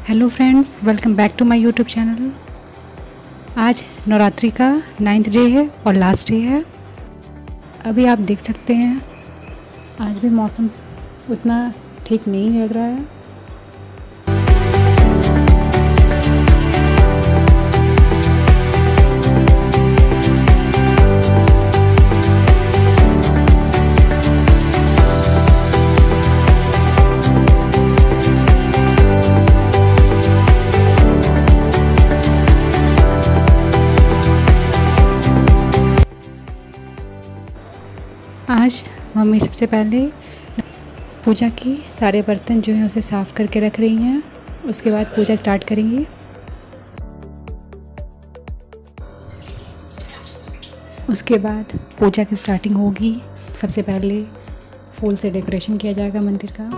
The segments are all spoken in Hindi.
Hello friends, welcome back to my YouTube channel. आज नवरात्रि का 9th डे है और लास्ट डे है। अभी आप देख सकते हैं आज भी मौसम उतना ठीक नहीं लग रहा है। आज मम्मी सबसे पहले पूजा की सारे बर्तन जो हैं उसे साफ़ करके रख रही हैं। उसके बाद पूजा स्टार्ट करेंगी। उसके बाद पूजा की स्टार्टिंग होगी। सबसे पहले फूल से डेकोरेशन किया जाएगा मंदिर का।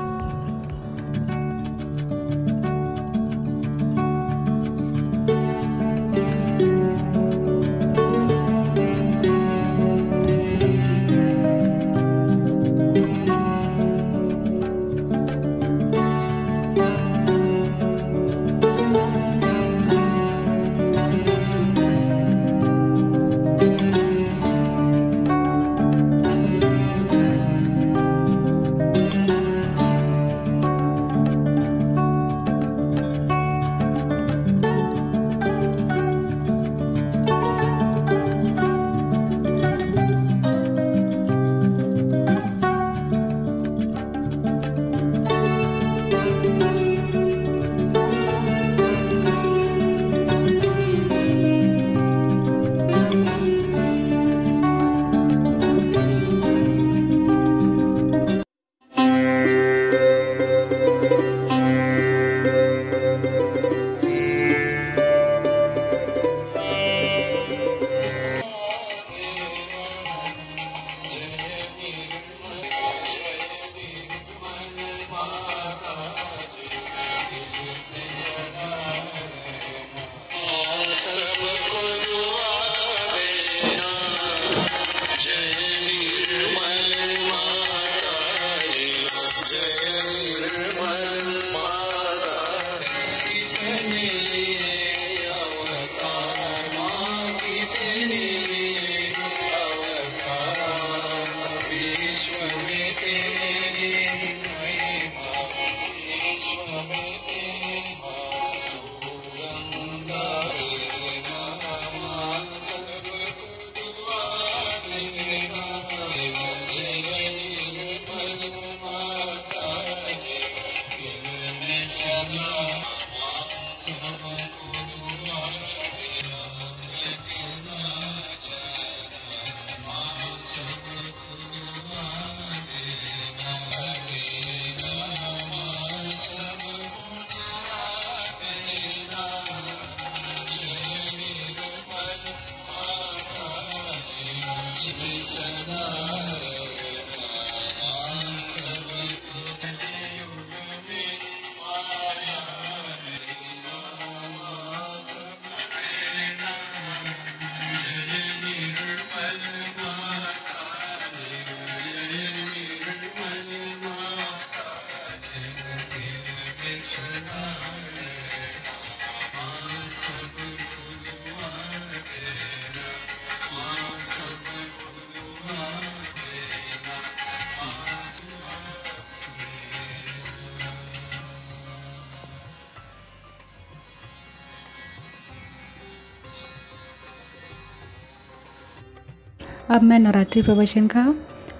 अब मैं नवरात्रि प्रवचन का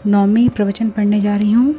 9वीं प्रवचन पढ़ने जा रही हूँ।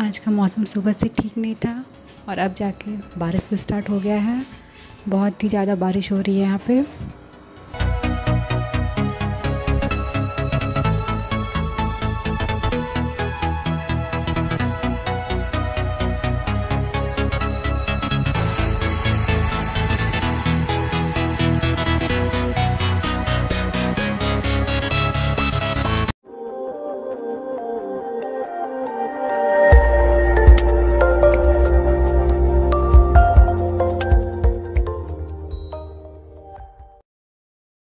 आज का मौसम सुबह से ठीक नहीं था और अब जाके बारिश भी स्टार्ट हो गया है। बहुत ही ज़्यादा बारिश हो रही है यहाँ पे।